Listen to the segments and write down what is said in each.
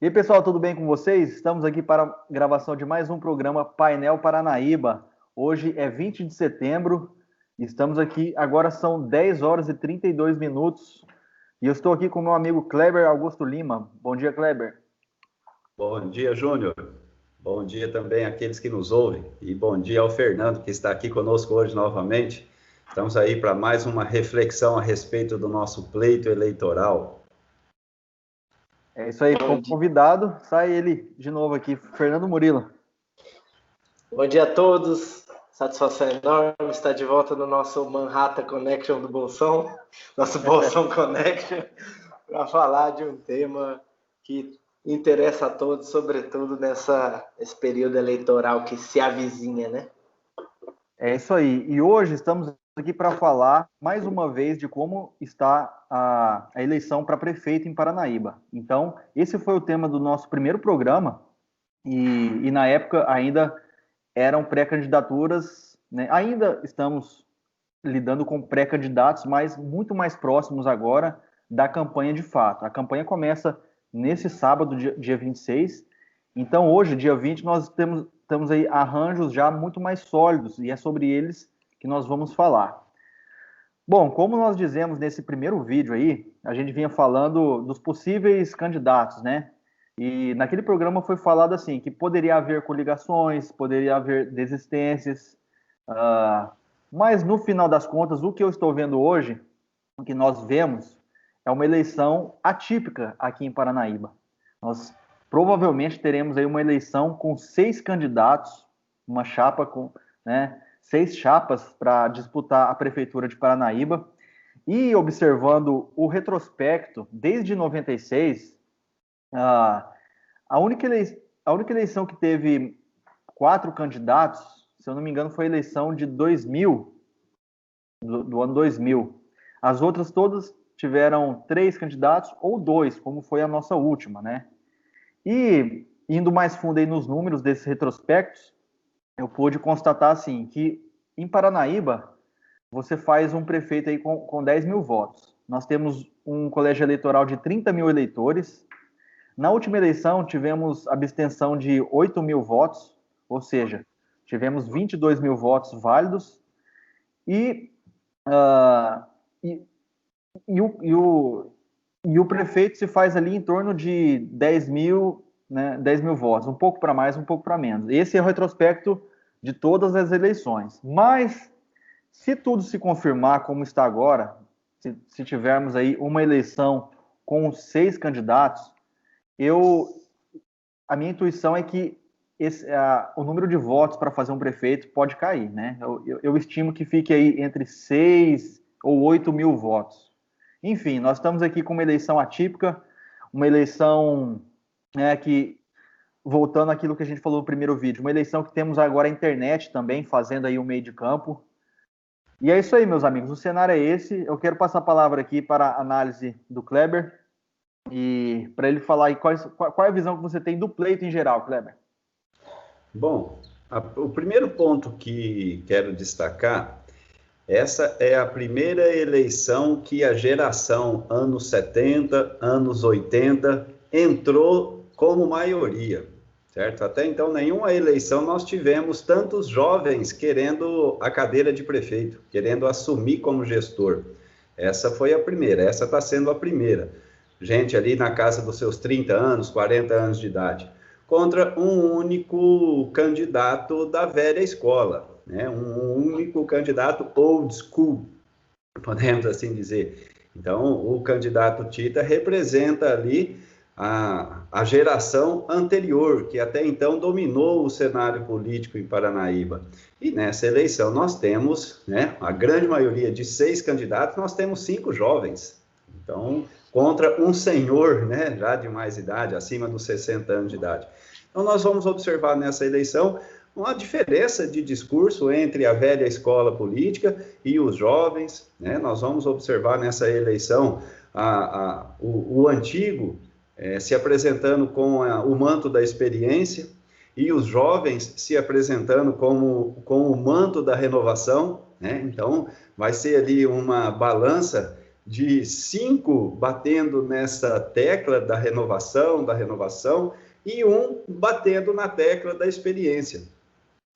E aí, pessoal, tudo bem com vocês? Estamos aqui para a gravação de mais um programa Painel Paranaíba. Hoje é 20 de setembro, estamos aqui, agora são 10 horas e 32 minutos, e eu estou aqui com meu amigo Kleber Augusto Lima. Bom dia, Kleber. Bom dia, Júnior. Bom dia também àqueles que nos ouvem. E bom dia ao Fernando, que está aqui conosco hoje novamente. Estamos aí para mais uma reflexão a respeito do nosso pleito eleitoral. É isso aí, como convidado, sai ele de novo aqui, Fernando Murilo. Bom dia a todos, satisfação enorme estar de volta no nosso Manhattan Connection do Bolsão, nosso Bolsão Connection, para falar de um tema que interessa a todos, sobretudo nesse período eleitoral que se avizinha, né? É isso aí, e hoje estamos aqui para falar mais uma vez de como está a eleição para prefeito em Paranaíba. Então, esse foi o tema do nosso primeiro programa, e na época ainda eram pré-candidaturas, né? Ainda estamos lidando com pré-candidatos, mas muito mais próximos agora da campanha de fato. A campanha começa nesse sábado, dia 26, então hoje, dia 20, nós temos aí arranjos já muito mais sólidos, e é sobre eles que nós vamos falar. Bom, como nós dizemos nesse primeiro vídeo aí, a gente vinha falando dos possíveis candidatos, né? E naquele programa foi falado assim, que poderia haver coligações, poderia haver desistências, mas no final das contas, o que eu estou vendo hoje, o que nós vemos, é uma eleição atípica aqui em Paranaíba. Nós provavelmente teremos aí uma eleição com 6 candidatos, uma chapa com, né, 6 chapas para disputar a prefeitura de Paranaíba. E observando o retrospecto, desde 96, a única eleição que teve 4 candidatos, se eu não me engano, foi a eleição de 2000, do ano 2000. As outras todas tiveram 3 candidatos ou 2, como foi a nossa última, né? E indo mais fundo aí nos números desses retrospectos, eu pude constatar assim que em Paranaíba você faz um prefeito aí com 10 mil votos. Nós temos um colégio eleitoral de 30 mil eleitores. Na última eleição tivemos abstenção de 8 mil votos, ou seja, tivemos 22 mil votos válidos. E o prefeito se faz ali em torno de 10 mil, né, 10 mil votos, um pouco para mais, um pouco para menos. Esse é o retrospecto de todas as eleições. Mas, se tudo se confirmar como está agora, se tivermos aí uma eleição com 6 candidatos, a minha intuição é que o número de votos para fazer um prefeito pode cair, né? Eu estimo que fique aí entre 6 ou 8 mil votos. Enfim, nós estamos aqui com uma eleição atípica, uma eleição, né, que, voltando àquilo que a gente falou no primeiro vídeo, uma eleição que temos agora a internet também, fazendo aí o meio de campo. E é isso aí, meus amigos, o cenário é esse. Eu quero passar a palavra aqui para a análise do Kleber, e para ele falar aí qual é a visão que você tem do pleito em geral, Kleber. Bom, o primeiro ponto que quero destacar, essa é a primeira eleição que a geração anos 70, anos 80 entrou como maioria, certo? Até então, nenhuma eleição nós tivemos tantos jovens querendo a cadeira de prefeito, querendo assumir como gestor. Essa foi a primeira, essa está sendo a primeira. Gente ali na casa dos seus 30 anos, 40 anos de idade, contra um único candidato da velha escola, né? Um único candidato old school, podemos assim dizer. Então, o candidato Tita representa ali a geração anterior, que até então dominou o cenário político em Paranaíba. E nessa eleição nós temos, né, a grande maioria de 6 candidatos, nós temos 5 jovens. Então, contra um senhor, né, já de mais idade, acima dos 60 anos de idade. Então, nós vamos observar nessa eleição uma diferença de discurso entre a velha escola política e os jovens, né? Nós vamos observar nessa eleição o antigo se apresentando com o manto da experiência e os jovens se apresentando com o manto da renovação, né? Então, vai ser ali uma balança de 5 batendo nessa tecla da renovação, e um batendo na tecla da experiência.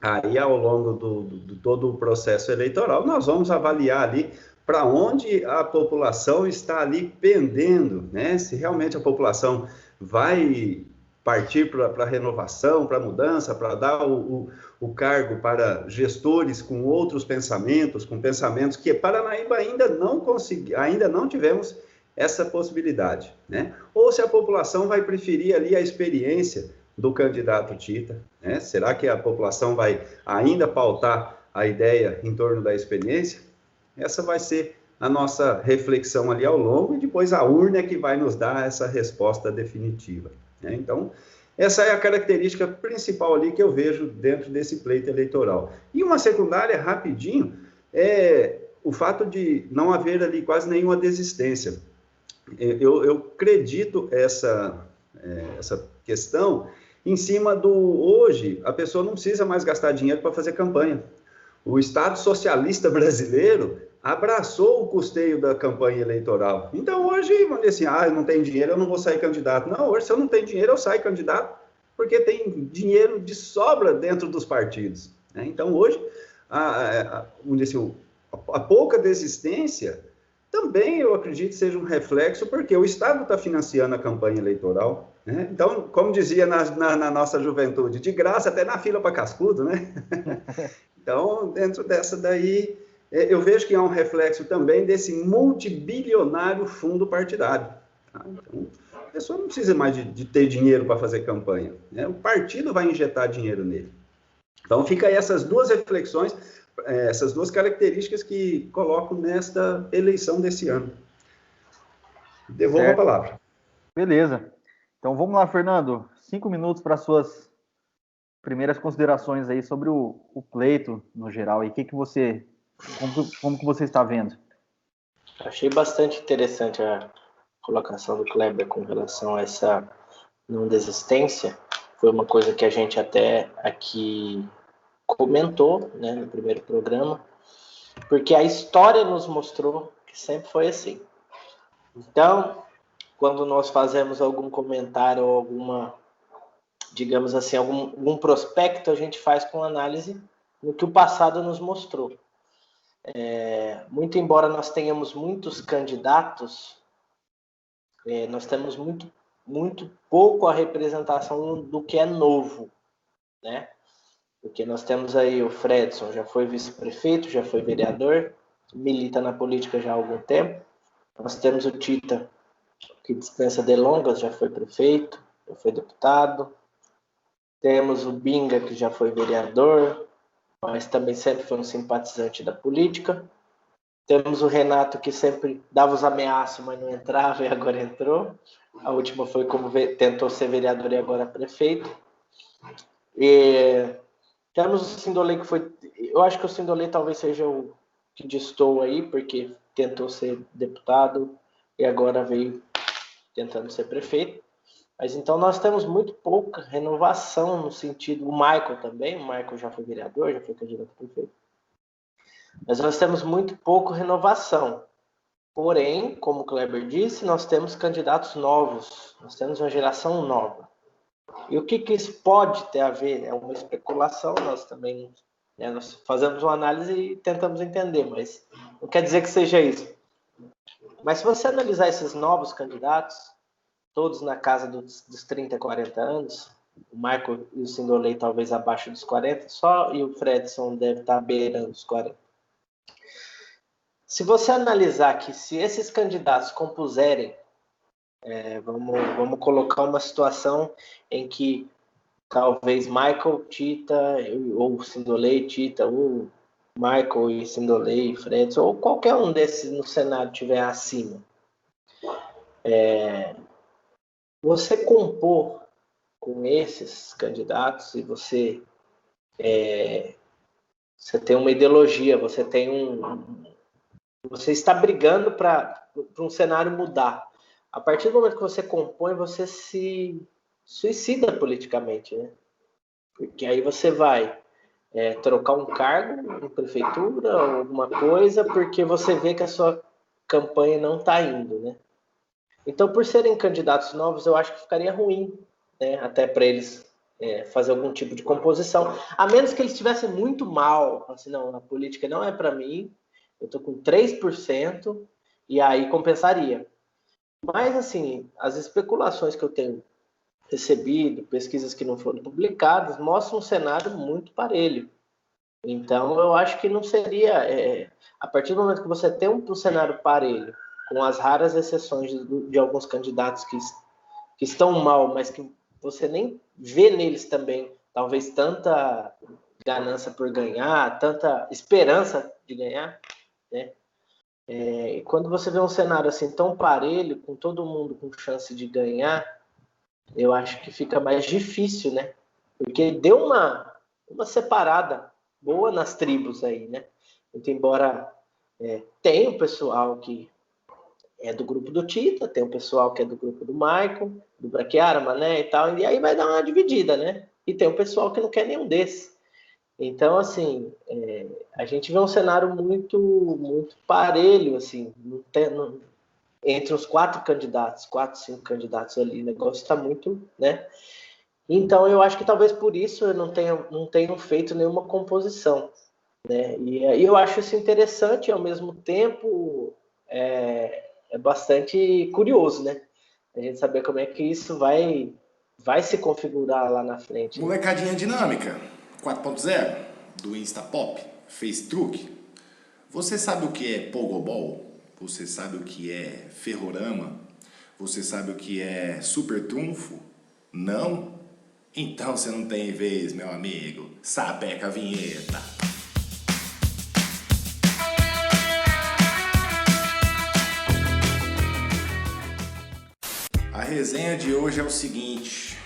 Aí, ao longo de todo o processo eleitoral, nós vamos avaliar ali para onde a população está ali pendendo, né? Se realmente a população vai partir para a renovação, para a mudança, para dar o cargo para gestores com outros pensamentos, com pensamentos que Paranaíba ainda não tivemos essa possibilidade, né? Ou se a população vai preferir ali a experiência do candidato Tita, né? Será que a população vai ainda pautar a ideia em torno da experiência? Essa vai ser a nossa reflexão ali ao longo, e depois a urna é que vai nos dar essa resposta definitiva, né? Então, essa é a característica principal ali que eu vejo dentro desse pleito eleitoral. E uma secundária, rapidinho, é o fato de não haver ali quase nenhuma desistência. Eu acredito essa questão em cima do hoje, a pessoa não precisa mais gastar dinheiro para fazer campanha. O Estado socialista brasileiro abraçou o custeio da campanha eleitoral. Então, hoje, vamos dizer assim, eu não tenho dinheiro, eu não vou sair candidato. Não, hoje, se eu não tenho dinheiro, eu saio candidato, porque tem dinheiro de sobra dentro dos partidos, né? Então, hoje, vamos dizer assim, a pouca desistência também, eu acredito, seja um reflexo, porque o Estado está financiando a campanha eleitoral, né? Então, como dizia na nossa juventude, de graça até na fila para cascudo, né? Então, dentro dessa daí, eu vejo que há um reflexo também desse multibilionário fundo partidário, tá? Então, a pessoa não precisa mais de ter dinheiro para fazer campanha, né? O partido vai injetar dinheiro nele. Então, fica aí essas duas reflexões, essas duas características que coloco nesta eleição desse ano. Devolvo a palavra. Beleza. Então, vamos lá, Fernando. 5 minutos para suas primeiras considerações aí sobre o pleito no geral. E como que você está vendo? Achei bastante interessante a colocação do Kleber com relação a essa não desistência. Foi uma coisa que a gente até aqui comentou, né, no primeiro programa, porque a história nos mostrou que sempre foi assim. Então, quando nós fazemos algum comentário ou alguma, digamos assim, algum prospecto, a gente faz com análise no que o passado nos mostrou. Muito embora nós tenhamos muitos candidatos, nós temos muito pouco a representação do que é novo, né? Porque nós temos aí o Fredson, já foi vice-prefeito, já foi vereador, milita na política já há algum tempo. Nós temos o Tita, que dispensa delongas, já foi prefeito, já foi deputado. Temos o Binga, que já foi vereador, mas também sempre foi um simpatizante da política. Temos o Renato, que sempre dava os ameaços, mas não entrava, e agora entrou. A última foi como tentou ser vereador e agora prefeito. E temos o Sindolê, que foi... Eu acho que o Sindolê talvez seja o que destoou aí, porque tentou ser deputado e agora veio tentando ser prefeito. Mas então nós temos muito pouca renovação no sentido... O Michael também, o Michael já foi vereador, já foi candidato a prefeito. Mas nós temos muito pouco renovação. Porém, como o Kleber disse, nós temos candidatos novos, nós temos uma geração nova. E o que isso pode ter a ver? É uma especulação, nós também, né, nós fazemos uma análise e tentamos entender, mas não quer dizer que seja isso. Mas se você analisar esses novos candidatos, todos na casa dos 30, 40 anos, o Michael e o Sindolê talvez abaixo dos 40, só, e o Fredson deve estar beirando os 40. Se você analisar que se esses candidatos compuserem, vamos colocar uma situação em que talvez Michael, Tita, ou Sindolê, Tita, ou Michael e Sindolê e Fredson, ou qualquer um desses no Senado estiver acima. Você compor com esses candidatos e você tem uma ideologia, você está brigando para um cenário mudar. A partir do momento que você compõe, você se suicida politicamente, né? Porque aí você vai trocar um cargo em prefeitura ou alguma coisa, porque você vê que a sua campanha não está indo, né? Então, por serem candidatos novos, eu acho que ficaria ruim, né? Até para eles fazer algum tipo de composição, a menos que eles estivessem muito mal, assim, não, a política não é para mim, eu estou com 3%, e aí compensaria. Mas, assim, as especulações que eu tenho recebido, pesquisas que não foram publicadas, mostram um cenário muito parelho. Então, eu acho que não seria... a partir do momento que você tem um cenário parelho, com as raras exceções de alguns candidatos que estão mal, mas que você nem vê neles também, talvez, tanta ganância por ganhar, tanta esperança de ganhar, né? E quando você vê um cenário assim tão parelho, com todo mundo com chance de ganhar, eu acho que fica mais difícil, né? Porque deu uma separada boa nas tribos aí, né? Muito embora tenha o pessoal que é do grupo do Tita, tem o pessoal que é do grupo do Michael, do Braquiara, Mané e tal, e aí vai dar uma dividida, né? E tem o pessoal que não quer nenhum desses. Então, assim, a gente vê um cenário muito, muito parelho, assim, entre os 4, 5 candidatos ali, o negócio está muito, né? Então, eu acho que talvez por isso eu não tenham feito nenhuma composição, né? E eu acho isso interessante e, ao mesmo tempo, é bastante curioso, né? A gente saber como é que isso vai se configurar lá na frente. Molecadinha dinâmica 4.0 do Instapop, Facebook. Você sabe o que é Pogobol? Você sabe o que é Ferrorama? Você sabe o que é Super Trunfo? Não? Então você não tem vez, meu amigo. Sapeca a vinheta. A resenha de hoje é o seguinte.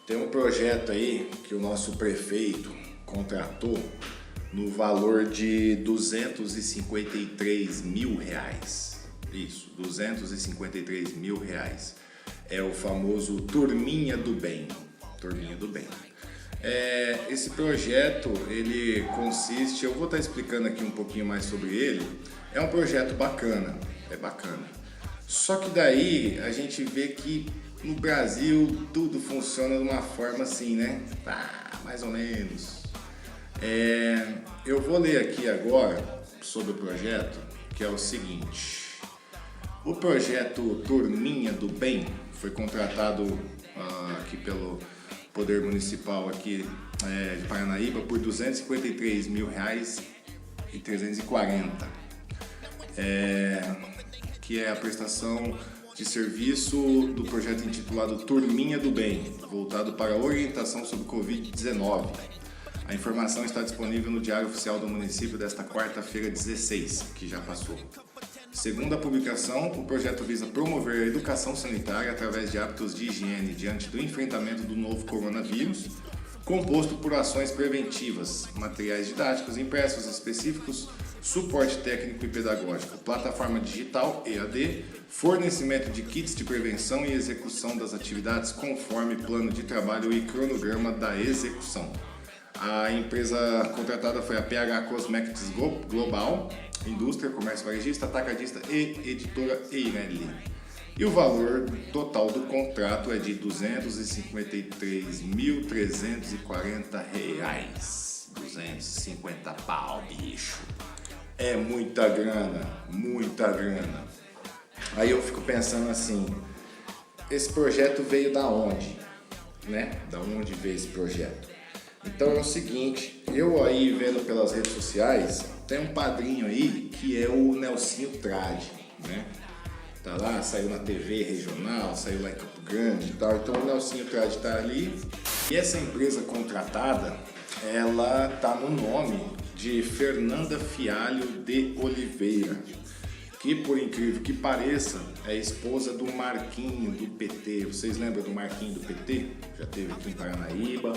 Tem um projeto aí que o nosso prefeito contratou no valor de R$253 mil. Isso, R$253 mil. É o famoso Turminha do Bem. Esse projeto, ele consiste, eu vou estar explicando aqui um pouquinho mais sobre ele. É um projeto bacana, Só que daí a gente vê que no Brasil tudo funciona de uma forma assim, né? Mais ou menos. Eu vou ler aqui agora sobre o projeto, que é o seguinte. O projeto Turminha do Bem foi contratado aqui pelo Poder Municipal aqui, de Paranaíba por R$253 mil e 340, que é a prestação de serviço do projeto intitulado Turminha do Bem, voltado para a orientação sobre Covid-19. A informação está disponível no Diário Oficial do Município desta quarta-feira 16, que já passou. Segundo a publicação, o projeto visa promover a educação sanitária através de hábitos de higiene diante do enfrentamento do novo coronavírus, composto por ações preventivas, materiais didáticos impressos específicos, suporte técnico e pedagógico, plataforma digital EAD, fornecimento de kits de prevenção e execução das atividades conforme plano de trabalho e cronograma da execução. A empresa contratada foi a PH Cosmetics Global, Indústria, Comércio Varejista, Atacadista e Editora Eireli. E o valor total do contrato é de R$253.340. 250 pau, bicho. É muita grana. Aí eu fico pensando assim, esse projeto veio da onde? Né? Da onde veio esse projeto? Então é o seguinte, eu aí vendo pelas redes sociais, tem um padrinho aí que é o Nelsinho Trade, né? Tá lá, saiu na TV regional, saiu lá em Campo Grande e tal, então o Nelsinho Trade tá ali. E essa empresa contratada, ela tá no nome de Fernanda Fialho de Oliveira, que por incrível que pareça, é esposa do Marquinho do PT. Vocês lembram do Marquinho do PT? Já teve aqui em Paranaíba.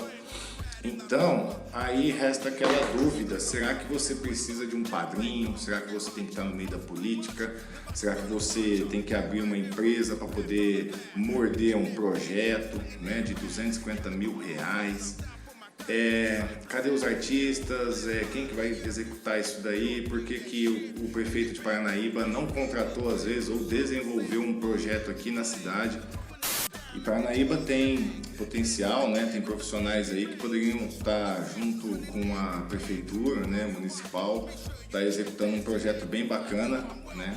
Então, aí resta aquela dúvida, será que você precisa de um padrinho? Será que você tem que estar no meio da política? Será que você tem que abrir uma empresa para poder morder um projeto, né, de R$250 mil? Cadê os artistas? Quem que vai executar isso daí? Por que o prefeito de Paranaíba não contratou, às vezes, ou desenvolveu um projeto aqui na cidade? E Paranaíba tem potencial, né? Tem profissionais aí que poderiam estar junto com a prefeitura, né, municipal, estar executando um projeto bem bacana, né,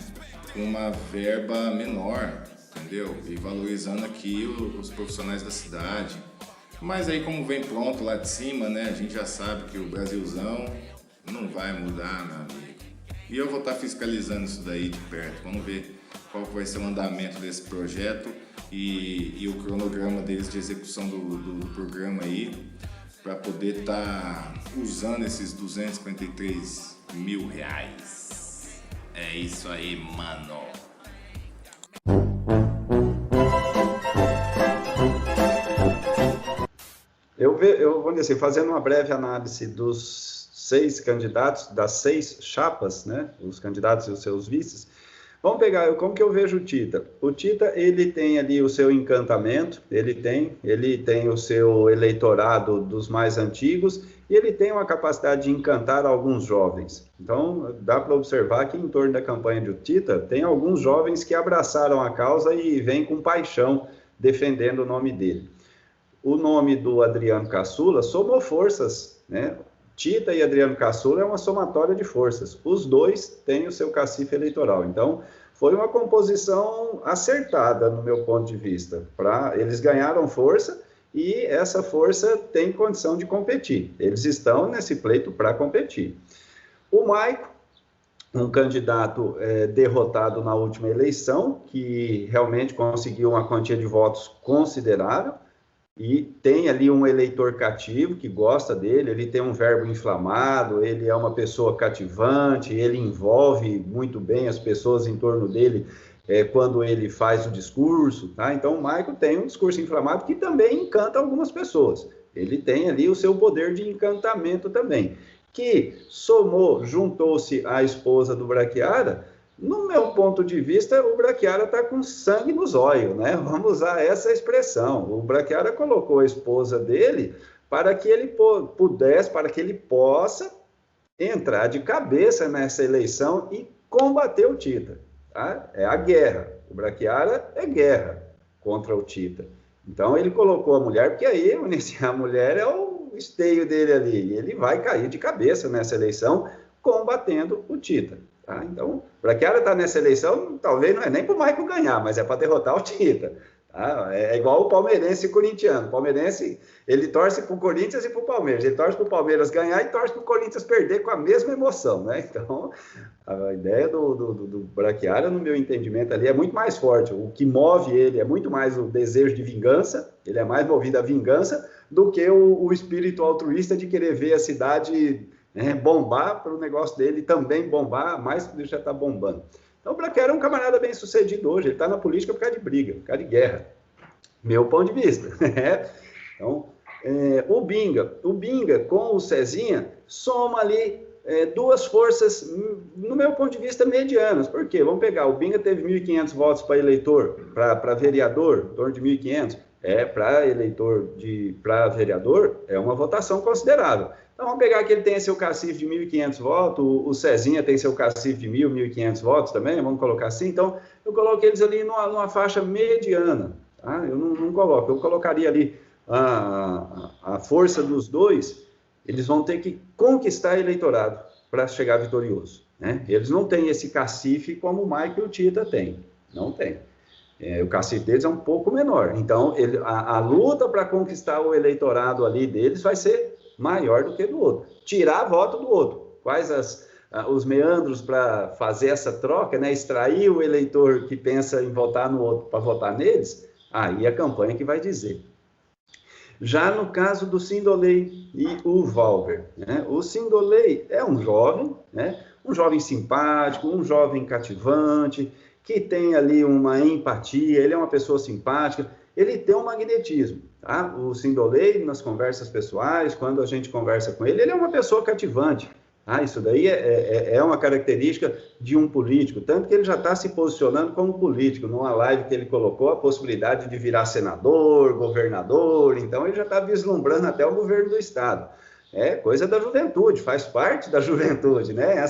com uma verba menor, entendeu? E valorizando aqui os profissionais da cidade. Mas aí, como vem pronto lá de cima, né, a gente já sabe que o Brasilzão não vai mudar, meu amigo. E eu vou estar fiscalizando isso daí de perto. Vamos ver qual vai ser o andamento desse projeto e o cronograma deles de execução do programa aí, para poder estar usando esses R$253 mil. É isso aí, mano. Eu vou dizer assim, fazendo uma breve análise dos 6 candidatos, das 6 chapas, né, os candidatos e os seus vices. Vamos pegar, como que eu vejo o Tita? O Tita, ele tem ali o seu encantamento, ele tem o seu eleitorado dos mais antigos, e ele tem uma capacidade de encantar alguns jovens. Então, dá para observar que em torno da campanha do Tita, tem alguns jovens que abraçaram a causa e vêm com paixão defendendo o nome dele. O nome do Adriano Caçula somou forças, né? Tita e Adriano Caçula é uma somatória de forças. Os dois têm o seu cacife eleitoral. Então, foi uma composição acertada, no meu ponto de vista. Eles ganharam força e essa força tem condição de competir. Eles estão nesse pleito para competir. O Maico, um candidato derrotado na última eleição, que realmente conseguiu uma quantia de votos considerável, e tem ali um eleitor cativo que gosta dele, ele tem um verbo inflamado, ele é uma pessoa cativante, ele envolve muito bem as pessoas em torno dele quando ele faz o discurso, tá? Então o Maico tem um discurso inflamado que também encanta algumas pessoas. Ele tem ali o seu poder de encantamento também, que juntou-se à esposa do Brachiara. No meu ponto de vista, o Brachiara está com sangue nos olhos, né? Vamos usar essa expressão. O Brachiara colocou a esposa dele para que ele para que ele possa entrar de cabeça nessa eleição e combater o Tita. Tá? É a guerra. O Brachiara é guerra contra o Tita. Então, ele colocou a mulher, porque aí a mulher é o esteio dele ali. Ele vai cair de cabeça nessa eleição combatendo o Tita. Tá? Então, o Brachiara está nessa eleição, talvez não é nem para o Maico ganhar, mas é para derrotar o Tita. Tá? É igual o palmeirense e o corintiano. O palmeirense, ele torce para o Corinthians e para o Palmeiras. Ele torce para o Palmeiras ganhar e torce para o Corinthians perder com a mesma emoção. Né? Então, a ideia do Brachiara, no meu entendimento ali, é muito mais forte. O que move ele é muito mais o desejo de vingança, ele é mais movido à vingança, do que o espírito altruísta de querer ver a cidade bombar, para o negócio dele também bombar, mais que ele já está bombando. Então, o Brachiara é um camarada bem sucedido hoje, ele está na política por causa de briga, por causa de guerra, meu ponto de vista. Então, o Binga com o Cezinha soma ali duas forças, no meu ponto de vista, medianas. Por quê? Vamos pegar, o Binga teve 1.500 votos para eleitor, para vereador, em torno de 1.500, para eleitor, para vereador, é uma votação considerável. Então, vamos pegar que ele tem seu cacife de 1.500 votos, o Cezinha tem seu cacife de 1.500 votos também, vamos colocar assim. Então, eu coloco eles ali numa faixa mediana, tá? Eu não coloco, eu colocaria ali a força dos dois, eles vão ter que conquistar eleitorado para chegar vitorioso, né? Eles não têm esse cacife como o Maico e o Tita têm, não tem. O cacife deles é um pouco menor, então a luta para conquistar o eleitorado ali deles vai ser maior do que do outro. Tirar voto do outro. Quais os meandros para fazer essa troca, né? Extrair o eleitor que pensa em votar no outro para votar neles, aí a campanha que vai dizer. Já no caso do Sindolei e o Valber, né? O Sindolei é um jovem, né? Um jovem simpático, um jovem cativante, que tem ali uma empatia, ele é uma pessoa simpática, ele tem um magnetismo. Tá? O Sindolei, nas conversas pessoais, quando a gente conversa com ele, ele é uma pessoa cativante. Isso daí é uma característica de um político, tanto que ele já está se posicionando como político. Numa live que ele colocou a possibilidade de virar senador, governador, então ele já está vislumbrando até o governo do Estado. É coisa da juventude, faz parte da juventude, né?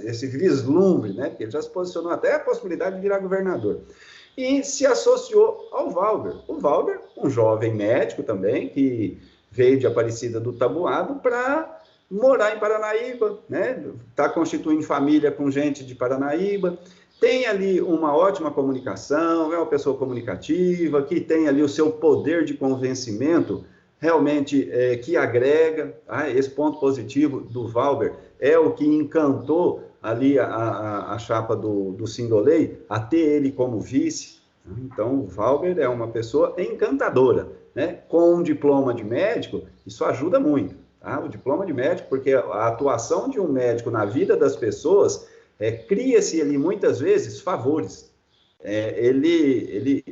Esse vislumbre, né? Porque ele já se posicionou até a possibilidade de virar governador. E se associou ao Valber. O Valber, um jovem médico também, que veio de Aparecida do Taboado para morar em Paranaíba, né? Está constituindo família com gente de Paranaíba, tem ali uma ótima comunicação, é uma pessoa comunicativa, que tem ali o seu poder de convencimento, realmente que agrega. Esse ponto positivo do Valber é o que encantou ali a chapa do Sindolei, a ter ele como vice. Então, o Valber é uma pessoa encantadora, né? Com um diploma de médico, isso ajuda muito. O diploma de médico, porque a atuação de um médico na vida das pessoas cria-se ali muitas vezes favores. Ele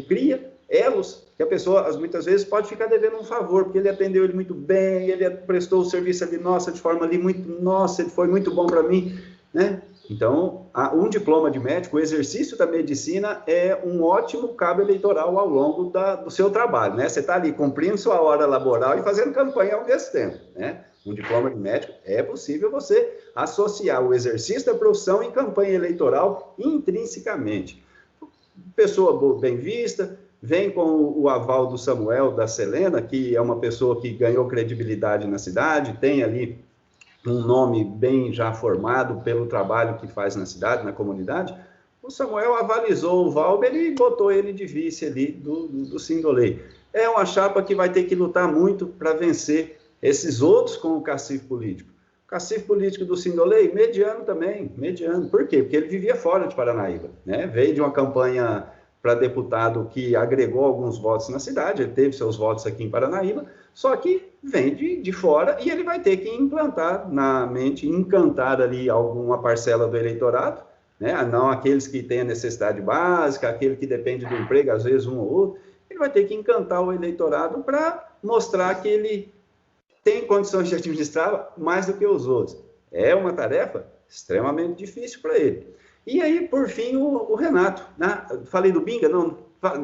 cria elos que a pessoa muitas vezes pode ficar devendo um favor, porque ele atendeu ele muito bem, ele prestou o serviço ali, de forma ali ele foi muito bom para mim, né? Então, um diploma de médico, o exercício da medicina é um ótimo cabo eleitoral ao longo do seu trabalho, né? Você está ali cumprindo sua hora laboral e fazendo campanha ao mesmo tempo, né? Um diploma de médico, é possível você associar o exercício da profissão em campanha eleitoral intrinsecamente. Pessoa bem vista, vem com o aval do Samuel, da Selena, que é uma pessoa que ganhou credibilidade na cidade, tem ali um nome bem já formado pelo trabalho que faz na cidade, na comunidade. O Samuel avalizou o Valber e botou ele de vice ali do Sindolei. É uma chapa que vai ter que lutar muito para vencer esses outros com o cacife político. O cacife político do Sindolei, mediano também, mediano. Por quê? Porque ele vivia fora de Paranaíba, né? Veio de uma campanha para deputado que agregou alguns votos na cidade, ele teve seus votos aqui em Paranaíba, só que vem de fora e ele vai ter que implantar na mente, encantar ali alguma parcela do eleitorado, né? Não aqueles que têm a necessidade básica, aquele que depende do emprego, às vezes um ou outro. Ele vai ter que encantar o eleitorado para mostrar que ele tem condições de administrar mais do que os outros. É uma tarefa extremamente difícil para ele. E aí, por fim, o Renato. Né? Falei do Binga? Não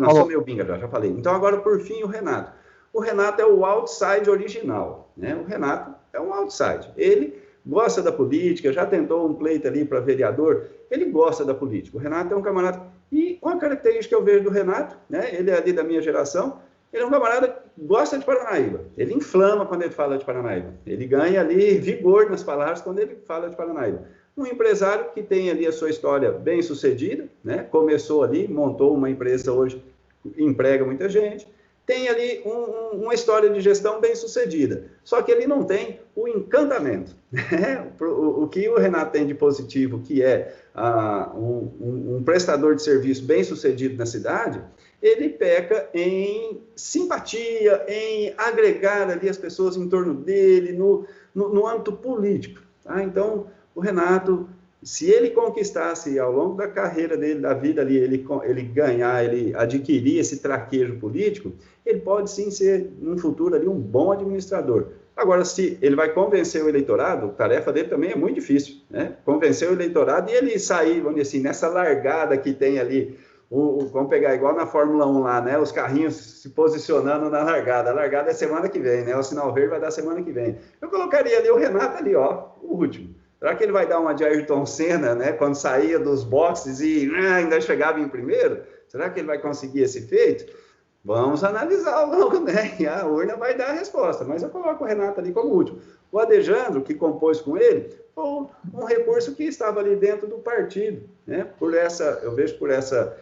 sou meu Binga, já falei. Então, agora, por fim, o Renato. O Renato é o outside original. Né? O Renato é um outside. Ele gosta da política, já tentou um pleito ali para vereador, ele gosta da política. O Renato é um camarada... E uma característica que eu vejo do Renato, né? Ele é ali da minha geração, ele é um camarada que gosta de Paranaíba. Ele inflama quando ele fala de Paranaíba. Ele ganha ali vigor nas palavras quando ele fala de Paranaíba. Um empresário que tem ali a sua história bem sucedida, né? Começou ali, montou uma empresa hoje, emprega muita gente, tem ali uma história de gestão bem sucedida, só que ele não tem o encantamento. Né? O que o Renato tem de positivo, que é um prestador de serviço bem sucedido na cidade, ele peca em simpatia, em agregar ali as pessoas em torno dele, no âmbito político. Tá? Então, o Renato, se ele conquistasse ao longo da carreira dele, da vida ali, ele ganhar, ele adquirir esse traquejo político, ele pode sim ser, no futuro, ali, um bom administrador. Agora, se ele vai convencer o eleitorado, a tarefa dele também é muito difícil, né? Convencer o eleitorado e ele sair, vamos dizer assim, nessa largada que tem ali, vamos pegar igual na Fórmula 1 lá, né? Os carrinhos se posicionando na largada. A largada é semana que vem, né? O sinal verde vai dar semana que vem. Eu colocaria ali o Renato ali, ó, o último. Será que ele vai dar uma de Ayrton Senna, né? Quando saía dos boxes e ainda chegava em primeiro? Será que ele vai conseguir esse feito? Vamos analisar ao longo, né? E a urna vai dar a resposta, mas eu coloco o Renato ali como último. O Adejandro, que compôs com ele, foi um recurso que estava ali dentro do partido, né? Eu vejo por essa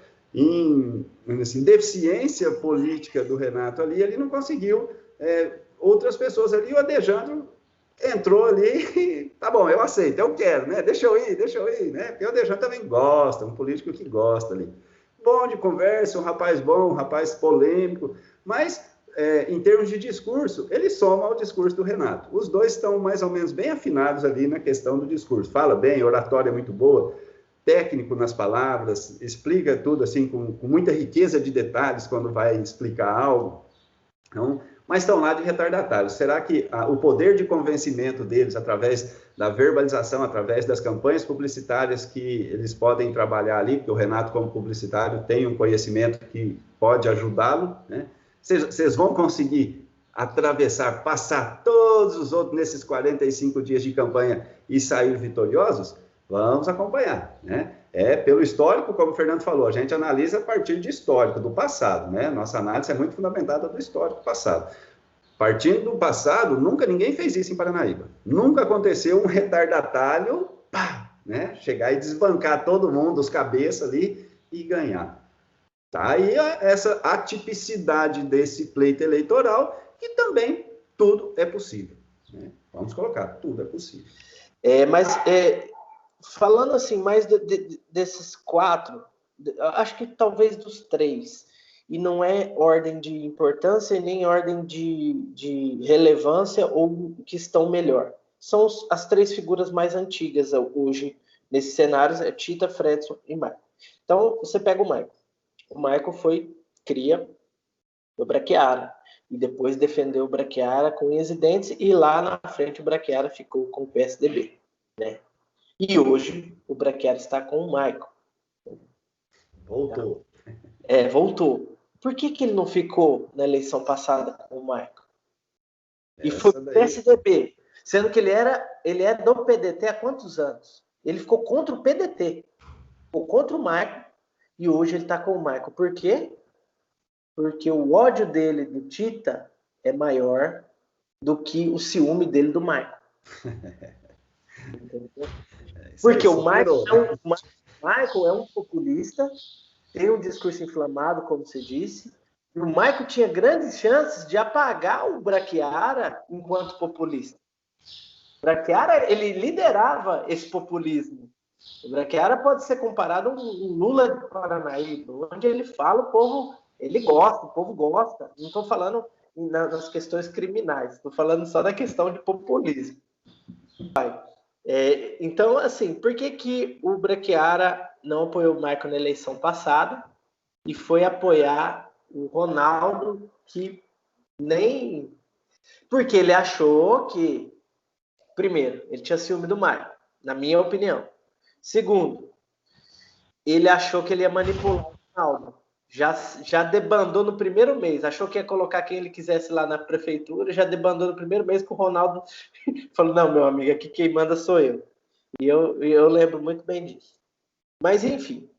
deficiência política do Renato ali, ele não conseguiu outras pessoas ali. O Adejandro entrou ali e, tá bom, eu aceito, eu quero, né? Deixa eu ir, né? Porque o Adejandro também gosta, um político que gosta ali. Bom de conversa, um rapaz bom, um rapaz polêmico, mas em termos de discurso, ele soma ao discurso do Renato. Os dois estão mais ou menos bem afinados ali na questão do discurso. Fala bem, oratória é muito boa, técnico nas palavras, explica tudo assim com muita riqueza de detalhes quando vai explicar algo. Então, mas estão lá de retardatários. Será que o poder de convencimento deles, através da verbalização, através das campanhas publicitárias que eles podem trabalhar ali, porque o Renato, como publicitário, tem um conhecimento que pode ajudá-lo, né? Vocês vão conseguir atravessar, passar todos os outros nesses 45 dias de campanha e sair vitoriosos? Vamos acompanhar, né? Pelo histórico, como o Fernando falou, a gente analisa a partir de histórico, do passado, né? Nossa análise é muito fundamentada do histórico passado. Partindo do passado, nunca ninguém fez isso em Paranaíba. Nunca aconteceu um retardatário, pá, né? Chegar e desbancar todo mundo, os cabeças ali, e ganhar. Tá aí essa atipicidade desse pleito eleitoral, que também tudo é possível, né? Vamos colocar, tudo é possível. Falando assim, mais desses 4, acho que talvez dos 3, e não é ordem de importância nem ordem de relevância ou que estão melhor. São as 3 figuras mais antigas hoje nesses cenários, é Tita, Fredson e Maicon. Então, você pega o Maicon. O Maicon foi cria do Braquiara, e depois defendeu o Braquiara com unhas e dentes, e lá na frente o Braquiara ficou com o PSDB, né? E hoje o Braquiara está com o Maicon. Voltou. Voltou. Por que ele não ficou na eleição passada com o Maicon? E foi o PSDB, sendo que ele é do PDT há quantos anos? Ele ficou contra o PDT, ficou contra o Maicon, e hoje ele está com o Maicon. Por quê? Porque o ódio dele do Tita é maior do que o ciúme dele do Maicon. Porque o Maicon é um populista, tem um discurso inflamado, como você disse, e o Maicon tinha grandes chances de apagar o Braquiara enquanto populista. O Braquiara, ele liderava esse populismo. O Braquiara pode ser comparado a um Lula de Paranaíba, onde ele fala, o povo gosta. Não estou falando nas questões criminais, estou falando só da questão de populismo. Então, assim, por que o Braquiara não apoiou o Maicon na eleição passada e foi apoiar o Ronaldo, que nem... Porque ele achou que, primeiro, ele tinha ciúme do Maicon, na minha opinião. Segundo, ele achou que ele ia manipular o Ronaldo. Já debandou no primeiro mês, achou que ia colocar quem ele quisesse lá na prefeitura, já debandou no primeiro mês que o Ronaldo falou, não, meu amigo, aqui quem manda sou eu. E eu lembro muito bem disso. Mas, enfim,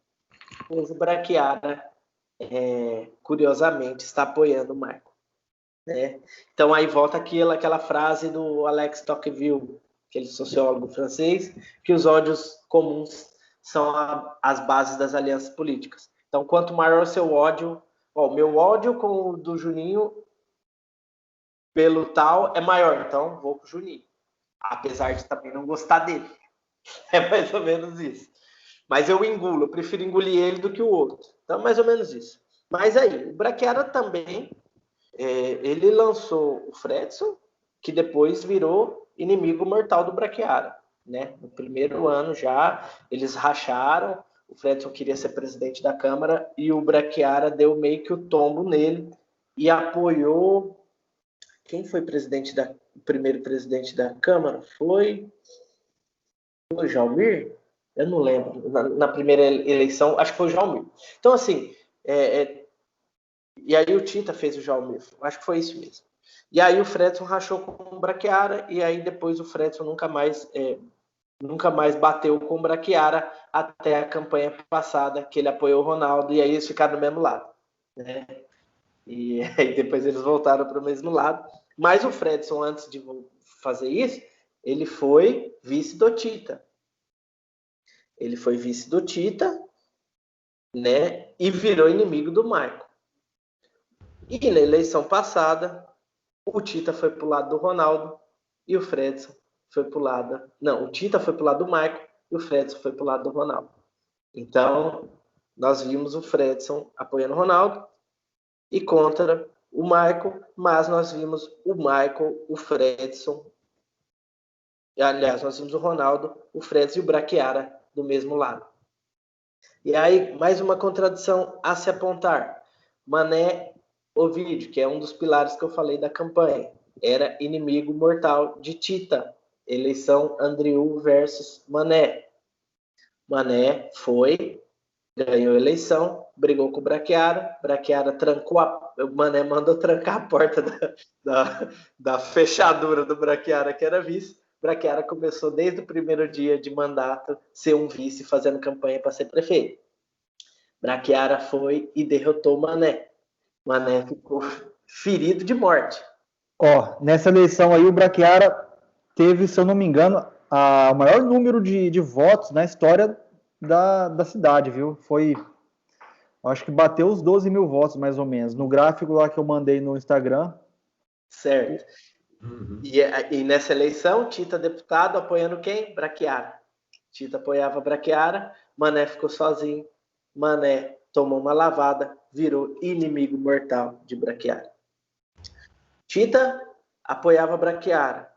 o Braquiara, curiosamente, está apoiando o Maicon, né? Então, aí volta aquela frase do Alex Tocqueville, aquele sociólogo francês, que os ódios comuns são as bases das alianças políticas. Então, quanto maior o seu ódio... meu ódio com o do Juninho pelo tal é maior, então vou pro Juninho. Apesar de também não gostar dele. É mais ou menos isso. Mas eu prefiro engolir ele do que o outro. Então, mais ou menos isso. Mas aí, o Braquiara também, ele lançou o Fredson, que depois virou inimigo mortal do Braquiara, né? No primeiro ano já, eles racharam, o Fredson queria ser presidente da Câmara e o Braquiara deu meio que o tombo nele e apoiou... Quem foi o primeiro presidente da Câmara? Foi o Jalmir? Eu não lembro. Na primeira eleição, acho que foi o Jalmir. Então, assim, e aí o Tita fez o Jalmir. Acho que foi isso mesmo. E aí o Fredson rachou com o Braquiara e aí depois o Fredson nunca mais bateu com o Braquiara até a campanha passada, que ele apoiou o Ronaldo, e aí eles ficaram do mesmo lado, né? E aí depois eles voltaram para o mesmo lado. Mas o Fredson, antes de fazer isso, ele foi vice do Tita. Ele foi vice do Tita, né? E virou inimigo do Maicon. E na eleição passada, o Tita foi para o lado do Ronaldo e o Fredson foi para o lado... Não, o Tita foi para o lado do Maicon e o Fredson foi para o lado do Ronaldo. Então, nós vimos o Fredson apoiando o Ronaldo e contra o Maicon, mas nós vimos o Maicon, o Fredson... Aliás, nós vimos o Ronaldo, o Fredson e o Braquiara do mesmo lado. E aí, mais uma contradição a se apontar. Mané Ovidio, que é um dos pilares que eu falei da campanha, era inimigo mortal de Tita. Eleição Andriul versus Mané. Mané foi, ganhou a eleição, brigou com o Brachiara trancou o Mané mandou trancar a porta da fechadura do Brachiara, que era vice. Brachiara começou desde o primeiro dia de mandato ser um vice, fazendo campanha para ser prefeito. Brachiara foi e derrotou Mané. Mané ficou ferido de morte. Nessa eleição aí, o Brachiara teve, se eu não me engano, o maior número de votos na história da cidade, viu? Acho que bateu os 12 mil votos, mais ou menos, no gráfico lá que eu mandei no Instagram. Certo. Uhum. E nessa eleição, Tita deputado apoiando quem? Brachiara. Tita apoiava Brachiara, Mané ficou sozinho, Mané tomou uma lavada, virou inimigo mortal de Brachiara. Tita apoiava Brachiara.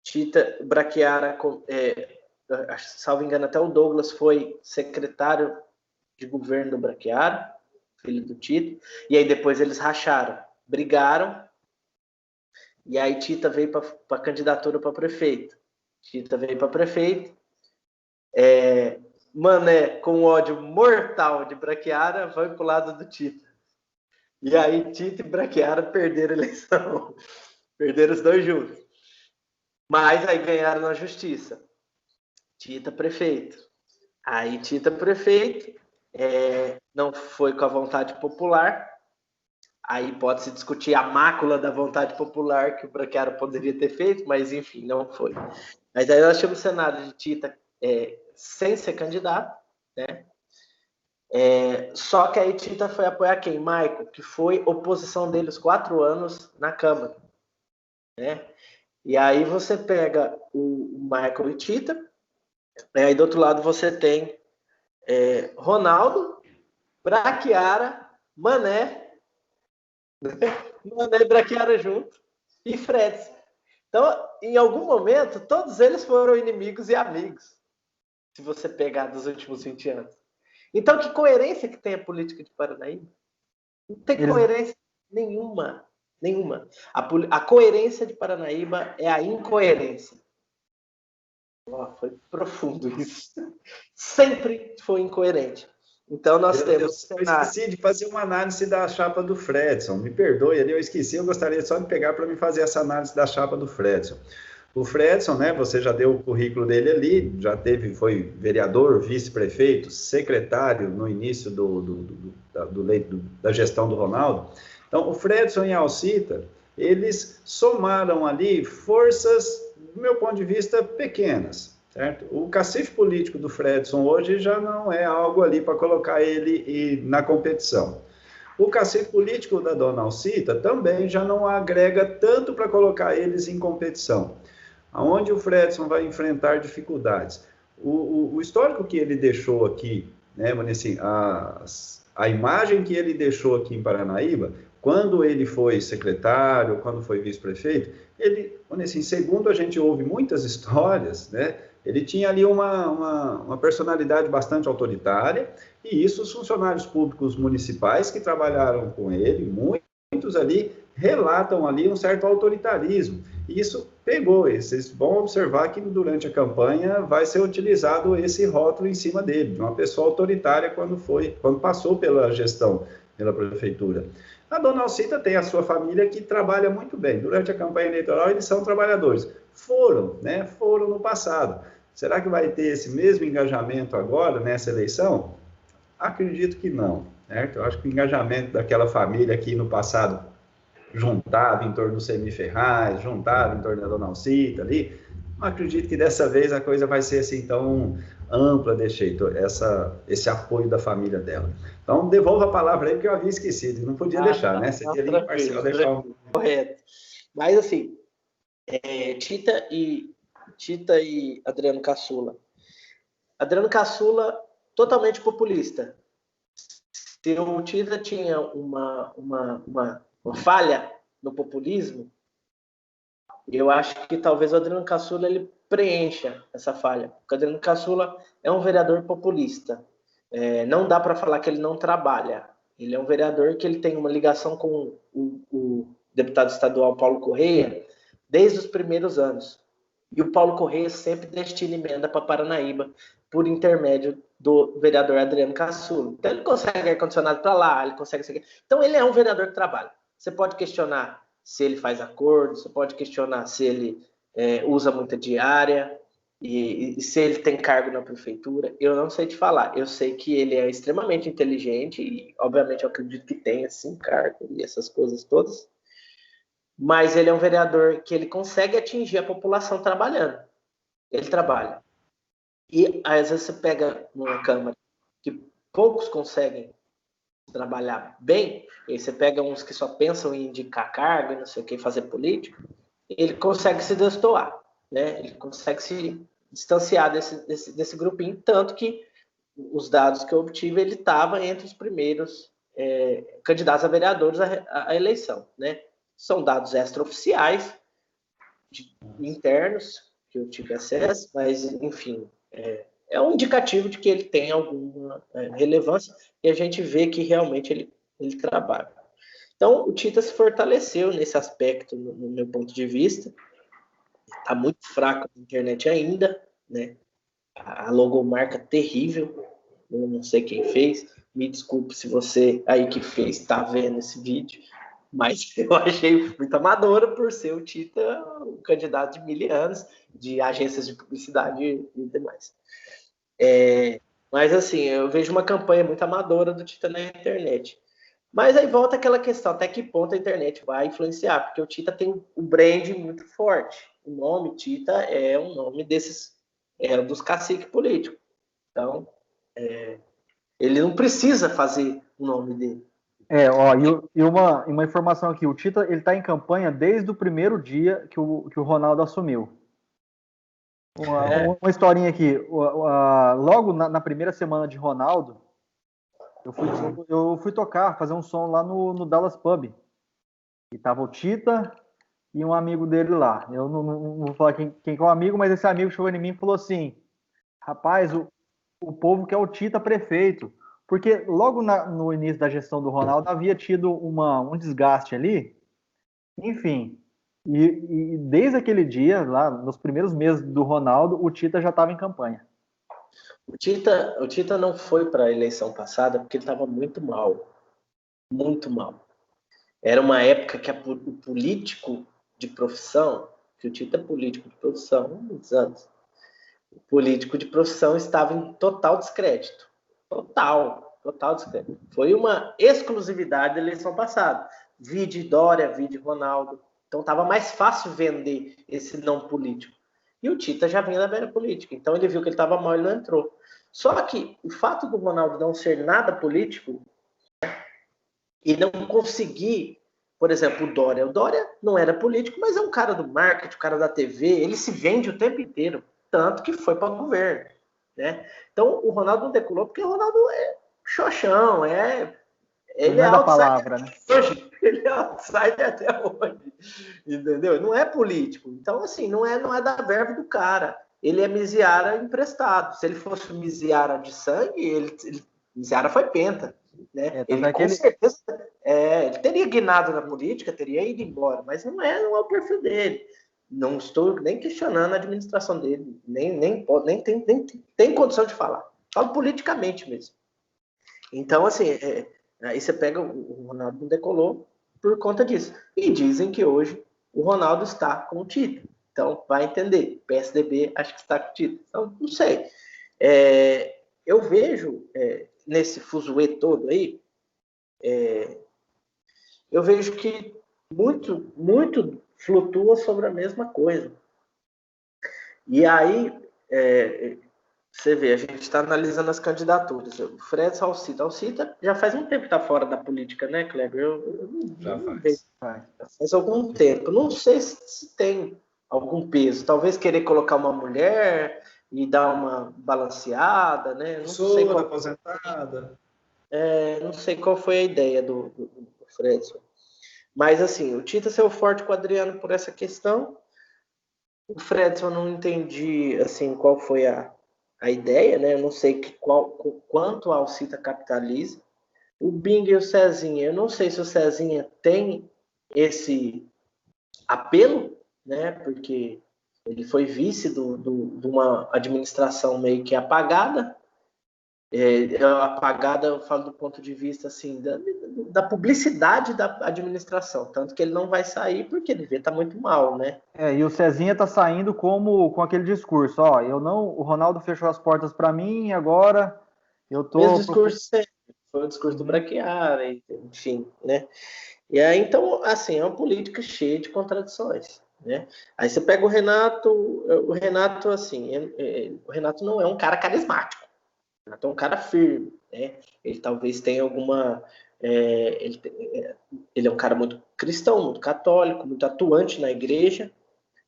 Tita, Brachiara, salvo engano, até o Douglas foi secretário de governo do Brachiara, filho do Tita, e aí depois eles racharam, brigaram, e aí Tita veio para candidatura para prefeito. Tita veio para prefeito, Mané, com ódio mortal de Brachiara, vai para o lado do Tita. E aí Tita e Brachiara perderam a eleição. Perderam os dois juntos. Mas aí ganharam na justiça. Tita prefeito. Aí Tita prefeito não foi com a vontade popular. Aí pode-se discutir a mácula da vontade popular que o Brachiara poderia ter feito, mas enfim, não foi. Mas aí nós tínhamos o cenário de Tita sem ser candidato, né? Só que aí Tita foi apoiar quem? Maico, que foi oposição dele os 4 anos na Câmara, né? E aí você pega o Michael e Tita, aí do outro lado você tem Ronaldo, Brachiara, Mané e Brachiara junto, e Fred. Então, em algum momento, todos eles foram inimigos e amigos, se você pegar dos últimos 20 anos. Então, que coerência que tem a política de Paranaíba? Não tem coerência nenhuma. Nenhuma. A coerência de Paranaíba é a incoerência. Foi profundo isso. Sempre foi incoerente. Então nós temos... Eu esqueci de fazer uma análise da chapa do Fredson. Me perdoe, eu esqueci, eu gostaria só de pegar para me fazer essa análise da chapa do Fredson. O Fredson, né, você já deu o currículo dele ali, foi vereador, vice-prefeito, secretário no início da gestão do Ronaldo. Então, o Fredson e a Alcita, eles somaram ali forças, do meu ponto de vista, pequenas, certo? O cacife político do Fredson hoje já não é algo ali para colocar ele na competição. O cacife político da dona Alcita também já não agrega tanto para colocar eles em competição. Aonde o Fredson vai enfrentar dificuldades? O histórico que ele deixou aqui, né, assim, a imagem que ele deixou aqui em Paranaíba, quando ele foi secretário, quando foi vice-prefeito, ele, assim, segundo a gente ouve muitas histórias, né, ele tinha ali uma personalidade bastante autoritária, e isso os funcionários públicos municipais que trabalharam com ele, muitos ali, relatam ali um certo autoritarismo. E isso pegou, vocês vão observar que durante a campanha vai ser utilizado esse rótulo em cima dele, de uma pessoa autoritária quando passou pela gestão, pela prefeitura. A dona Alcita tem a sua família que trabalha muito bem. Durante a campanha eleitoral eles são trabalhadores. Foram no passado. Será que vai ter esse mesmo engajamento agora, nessa eleição? Acredito que não, certo? Eu acho que o engajamento daquela família que no passado juntava em torno do Semiferraz, juntava em torno da dona Alcita ali, não acredito que dessa vez a coisa vai ser assim tão ampla desse jeito, esse apoio da família dela. Então, devolvo a palavra aí, porque eu havia esquecido, não podia deixar, né? Seria ali imparcial deixar correto. Mas, assim, Tita e Adriano Caçula. Adriano Caçula, totalmente populista. Se o Tita tinha uma falha no populismo, eu acho que talvez o Adriano Caçula ele preencha essa falha. Porque o Adriano Caçula é um vereador populista. Não dá para falar que ele não trabalha. Ele é um vereador que ele tem uma ligação com o deputado estadual Paulo Correia desde os primeiros anos. E o Paulo Correia sempre destina emenda para Paranaíba por intermédio do vereador Adriano Caçulo. Então ele consegue ar-condicionado para lá, ele consegue... Então ele é um vereador que trabalha. Você pode questionar se ele faz acordo, você pode questionar se ele usa muita diária e se ele tem cargo na prefeitura. Eu não sei te falar. Eu sei que ele é extremamente inteligente e, obviamente, eu acredito que tenha, sim, cargo e essas coisas todas. Mas ele é um vereador que ele consegue atingir a população trabalhando. Ele trabalha. E às vezes você pega numa Câmara que poucos conseguem trabalhar bem, e aí você pega uns que só pensam em indicar cargo e não sei o que, fazer política, ele consegue se destoar, né? Ele consegue se distanciar desse grupinho, tanto que os dados que eu obtive, ele estava entre os primeiros candidatos a vereadores à eleição, né? São dados extraoficiais, internos, que eu tive acesso, mas, enfim, é um indicativo de que ele tem alguma relevância e a gente vê que realmente ele trabalha. Então, o Tita se fortaleceu nesse aspecto, no meu ponto de vista. Está muito fraco na internet ainda, né? A logomarca terrível, eu não sei quem fez, me desculpe se você aí que fez está vendo esse vídeo, mas eu achei muito amadora por ser o Tita, um candidato de 1000 anos, de agências de publicidade e demais. Mas assim, eu vejo uma campanha muito amadora do Tita na internet. Mas aí volta aquela questão, até que ponto a internet vai influenciar, porque o Tita tem um brand muito forte. O nome Tita é um nome dos caciques políticos. Então, ele não precisa fazer o nome dele. E uma informação aqui, o Tita ele está em campanha desde o primeiro dia que o Ronaldo assumiu. Uma historinha aqui, logo na primeira semana de Ronaldo, eu fui tocar, fazer um som lá no Dallas Pub. E tava o Tita e um amigo dele lá. Eu não vou falar quem é o amigo, mas esse amigo chegou em mim e falou assim: rapaz, o povo quer o Tita prefeito. Porque logo no início da gestão do Ronaldo havia tido um desgaste ali. Enfim, e desde aquele dia, lá nos primeiros meses do Ronaldo, o Tita já estava em campanha. O Tita não foi para a eleição passada porque ele estava muito mal. Muito mal. Era uma época que o político de profissão, que o Tita é político de profissão há muitos anos, o político de profissão estava em total descrédito. Total descrédito. Foi uma exclusividade da eleição passada. Vide Dória, vide Ronaldo. Então estava mais fácil vender esse não político. E o Tita já vinha da velha política. Então ele viu que ele estava mal e não entrou. Só que o fato do Ronaldo não ser nada político e não conseguir, por exemplo, o Dória não era político, mas é um cara do marketing, um cara da TV, ele se vende o tempo inteiro, tanto que foi para o governo, né? Então o Ronaldo não decolou porque o Ronaldo é xoxão, ele é outsider, né? Hoje, ele é outsider até hoje, entendeu? Não é político, então assim, não é da verba do cara, ele é Miziara emprestado. Se ele fosse Miziara de sangue, Miziara foi penta. Né? Ele com certeza ele teria guinado na política, teria ido embora, mas não é o perfil dele. Não estou nem questionando a administração dele, nem tem condição de falar. Falo politicamente mesmo. Então, assim, aí você pega o Ronaldo não decolou por conta disso. E dizem que hoje o Ronaldo está com o Tita. Então, vai entender. PSDB acho que está com o Tita. Então, não sei. Eu vejo nesse fuzuê todo aí, eu vejo que muito flutua sobre a mesma coisa. E aí, você vê, a gente está analisando as candidaturas. O Fred Alcita já faz um tempo que está fora da política, né, Kleber? Já faz. Faz algum tempo. Não sei se tem algum peso. Talvez querer colocar uma mulher e dar uma balanceada, né? Não sei qual... aposentada. Não sei qual foi a ideia do Fredson. Mas, assim, o Tita saiu forte com o Adriano por essa questão. O Fredson, eu não entendi, assim, qual foi a ideia, né? Eu não sei quanto a Alcita capitaliza. O Bing e o Cezinha, eu não sei se o Cezinha tem esse apelo, né? Porque ele foi vice de uma administração meio que apagada. Apagada, eu falo do ponto de vista assim da publicidade da administração, tanto que ele não vai sair porque ele vê tá muito mal, né? E o Cezinha tá saindo com aquele discurso, ó, o Ronaldo fechou as portas para mim e agora eu Mesmo tô discurso sempre, foi o discurso do Brachiara, enfim, né? E aí, então, assim, é uma política cheia de contradições, né? Aí você pega o Renato assim, o Renato não é um cara carismático, o Renato é um cara firme, né? Ele talvez tenha alguma... ele é um cara muito cristão, muito católico, muito atuante na igreja,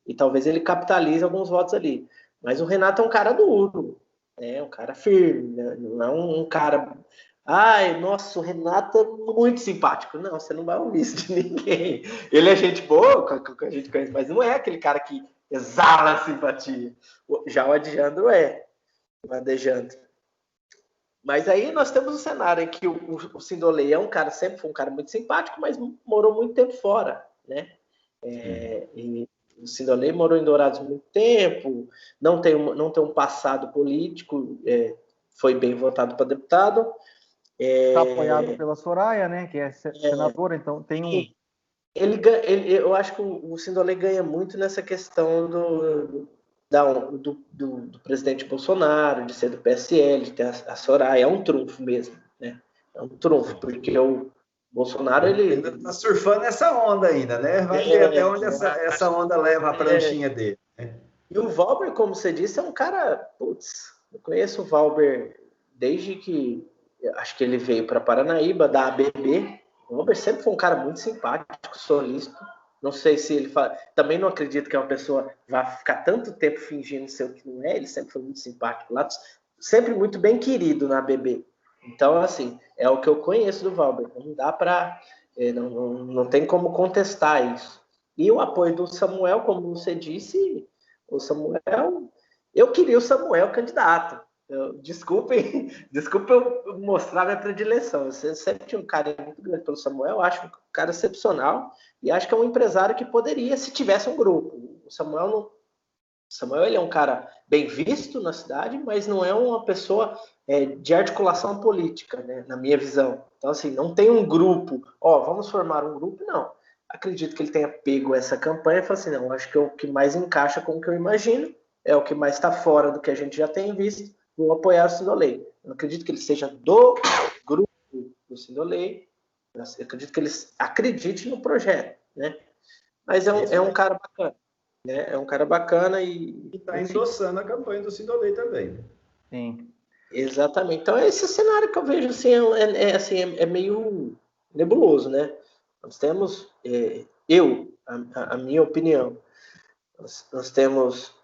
e talvez ele capitalize alguns votos ali. Mas o Renato é um cara duro, né? Um cara firme, né? Não é um cara... Ai, nossa, o Renato é muito simpático. Não, você não vai ouvir isso de ninguém. Ele é gente boa, que a gente conhece, mas não é aquele cara que exala simpatia. Já o Adjandro é, o Adejandro. Mas aí nós temos um cenário em que o Sindolei é um cara, sempre foi um cara muito simpático, mas morou muito tempo fora, né? E o Sindolei morou em Dourados muito tempo, não tem um passado político, foi bem votado para deputado. tá apoiado pela Soraya, né, que é senadora, então tem um... Eu acho que o Sindolei ganha muito nessa questão do presidente Bolsonaro, de ser do PSL, de ter a Soraya, é um trunfo mesmo, né? É um trunfo, porque o Bolsonaro, ele ainda está surfando essa onda ainda, né? Vai ver até onde essa onda leva a pranchinha dele. E o Valber, como você disse, é um cara... Putz, eu conheço o Valber desde que... Acho que ele veio para Paranaíba, da ABB. O Valber sempre foi um cara muito simpático, solícito. Não sei se ele fala... Também não acredito que uma pessoa vá ficar tanto tempo fingindo ser o que não é. Ele sempre foi muito simpático lá. Sempre muito bem querido na ABB. Então, assim, é o que eu conheço do Valber. Não dá para... não tem como contestar isso. E o apoio do Samuel, como você disse... O Samuel, eu queria o Samuel candidato. Desculpem eu mostrar minha predileção. Eu sempre tinha um carinho muito grande pelo Samuel, eu acho um cara excepcional e acho que é um empresário que poderia, se tivesse um grupo. O Samuel ele é um cara bem visto na cidade, mas não é uma pessoa de articulação política, né, na minha visão. Então, assim, não tem um grupo, vamos formar um grupo, não. Acredito que ele tenha pego essa campanha e falou assim, não, acho que é o que mais encaixa com o que eu imagino, é o que mais está fora do que a gente já tem visto, vou apoiar o Sindolei. Eu não acredito que ele seja do grupo do Sindolei, eu acredito que ele acredite no projeto, né? Mas é um cara bacana. Né? É um cara bacana e está endossando a campanha do Sindolei também. Sim. Exatamente. Então, esse cenário que eu vejo assim, é meio nebuloso, né? Nós temos, a minha opinião, nós temos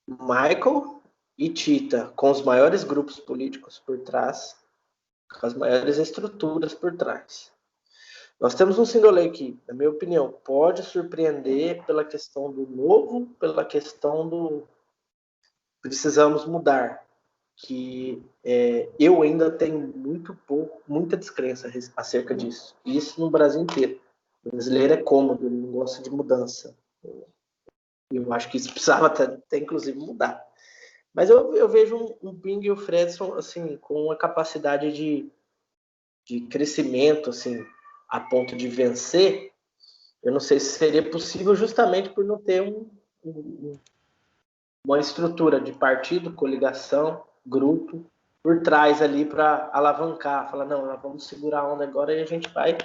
Michael e Tita com os maiores grupos políticos por trás, com as maiores estruturas por trás. Nós temos um Sindolei que, na minha opinião, pode surpreender pela questão do novo, pela questão do precisamos mudar, que eu ainda tenho muita descrença acerca disso. E isso no Brasil inteiro. O brasileiro é cômodo, ele não gosta de mudança. Eu acho que isso precisava até inclusive, mudar. Mas eu vejo um Bing e o Fredson assim, com uma capacidade de crescimento assim, a ponto de vencer. Eu não sei se seria possível justamente por não ter uma estrutura de partido, coligação, grupo, por trás ali para alavancar, falar, não, nós vamos segurar a onda agora e a gente vai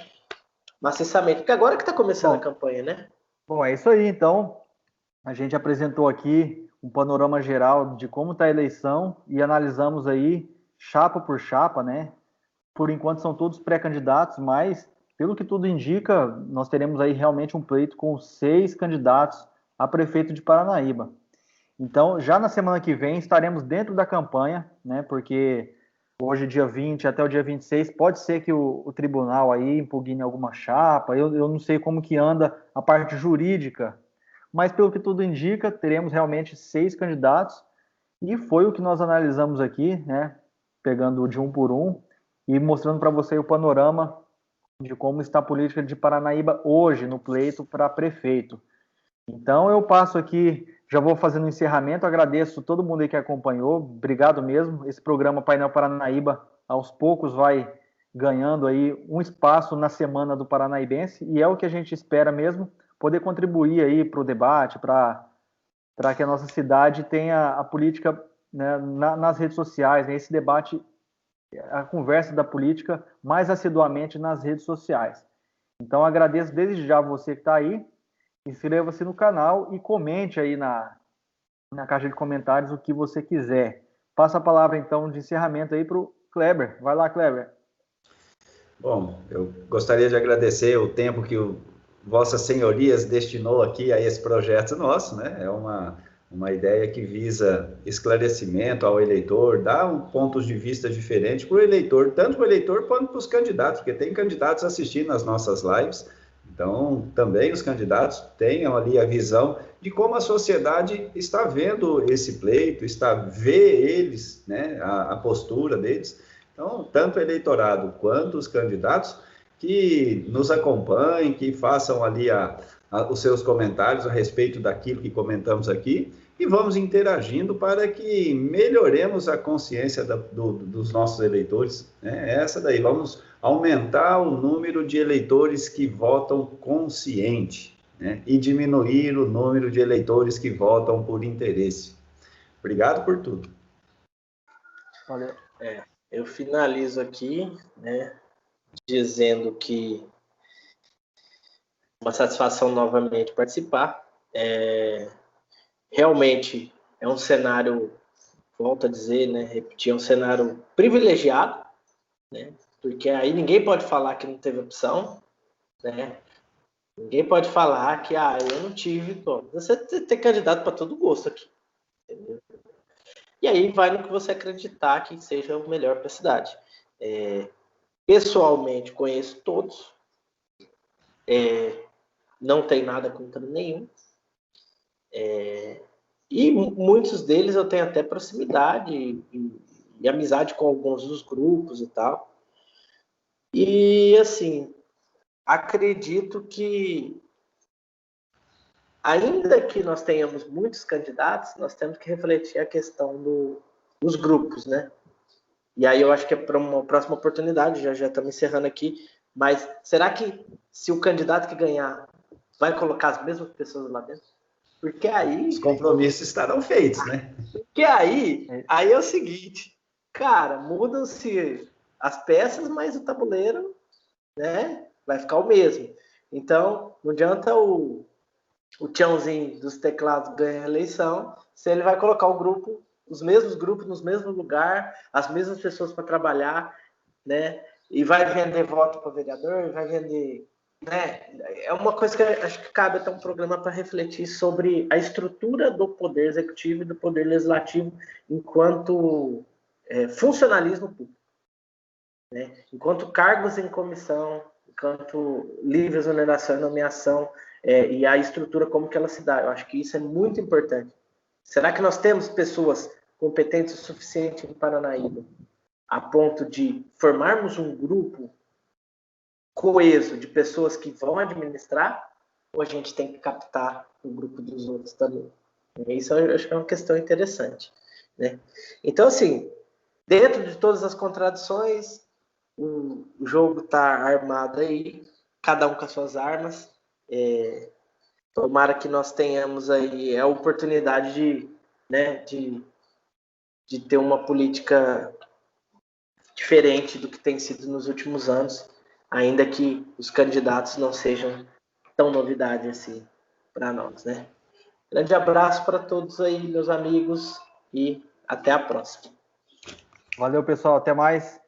maciçamente, porque agora que está começando a campanha, né? Bom, é isso aí, então, a gente apresentou aqui um panorama geral de como está a eleição e analisamos aí chapa por chapa, né? Por enquanto são todos pré-candidatos, mas pelo que tudo indica, nós teremos aí realmente um pleito com 6 candidatos a prefeito de Paranaíba. Então, já na semana que vem estaremos dentro da campanha, né? Porque hoje, dia 20 até o dia 26, pode ser que o tribunal aí impugne alguma chapa. Eu não sei como que anda a parte jurídica, mas pelo que tudo indica, teremos realmente 6 candidatos e foi o que nós analisamos aqui, né? Pegando de um por um. e mostrando para você o panorama de como está a política de Paranaíba hoje no pleito para prefeito. Então eu passo aqui, já vou fazendo o encerramento, agradeço todo mundo aí que acompanhou, obrigado mesmo. Esse programa Painel Paranaíba, aos poucos, vai ganhando aí um espaço na Semana do Paranaíbense, e é o que a gente espera mesmo, poder contribuir aí para o debate, para que a nossa cidade tenha a política, né, nas redes sociais, né, esse debate, a conversa da política mais assiduamente nas redes sociais. Então agradeço desde já você que está aí, inscreva-se no canal e comente aí na caixa de comentários o que você quiser. Passa a palavra, então, de encerramento aí para o Kleber. Vai lá, Kleber. Bom, eu gostaria de agradecer o tempo que Vossas Senhorias destinou aqui a esse projeto nosso, né? É uma ideia que visa esclarecimento ao eleitor, dar pontos de vista diferentes para o eleitor, tanto para o eleitor quanto para os candidatos, porque tem candidatos assistindo às nossas lives. Então, também os candidatos tenham ali a visão de como a sociedade está vendo esse pleito, vê eles, né, a postura deles. Então, tanto o eleitorado quanto os candidatos que nos acompanhem, que façam ali os seus comentários a respeito daquilo que comentamos aqui, e vamos interagindo para que melhoremos a consciência dos nossos eleitores, né? Essa daí, vamos aumentar o número de eleitores que votam consciente, né? E diminuir o número de eleitores que votam por interesse. Obrigado por tudo. Valeu. Eu finalizo aqui, né, dizendo que uma satisfação novamente participar. Realmente é um cenário, volto a dizer, né, repetir, é um cenário privilegiado, né, porque aí ninguém pode falar que não teve opção, né, ninguém pode falar que eu não tive. Bom, você tem candidato para todo gosto aqui, entendeu? E aí vai no que você acreditar que seja o melhor para a cidade. Pessoalmente conheço todos, não tem nada contra nenhum, e muitos deles eu tenho até proximidade e amizade com alguns dos grupos e tal. E assim, acredito que ainda que nós tenhamos muitos candidatos, nós temos que refletir a questão dos grupos, né? E aí eu acho que é para uma próxima oportunidade, já estamos encerrando aqui, mas será que se o candidato que ganhar vai colocar as mesmas pessoas lá dentro? Porque aí... Os compromissos estarão feitos, né? Porque aí é o seguinte, cara, mudam-se as peças, mas o tabuleiro, né, vai ficar o mesmo. Então, não adianta o tchãozinho dos teclados ganhar a eleição se ele vai colocar os mesmos grupos nos mesmos lugares, as mesmas pessoas para trabalhar, né? E vai vender voto para vereador, vai vender, né? É uma coisa que acho que cabe até um programa para refletir sobre a estrutura do poder executivo e do poder legislativo enquanto funcionalismo público, né? Enquanto cargos em comissão, enquanto livre exoneração e nomeação, e a estrutura como que ela se dá. Eu acho que isso é muito importante. Será que nós temos pessoas competentes o suficiente em Paranaíba a ponto de formarmos um grupo coeso de pessoas que vão administrar, ou a gente tem que captar o grupo dos outros também? Isso eu acho que é uma questão interessante, né? Então, assim, dentro de todas as contradições, o jogo está armado aí, cada um com as suas armas. Tomara que nós tenhamos aí a oportunidade de ter uma política diferente do que tem sido nos últimos anos, ainda que os candidatos não sejam tão novidade assim para nós, né? Grande abraço para todos aí, meus amigos, e até a próxima. Valeu, pessoal. Até mais.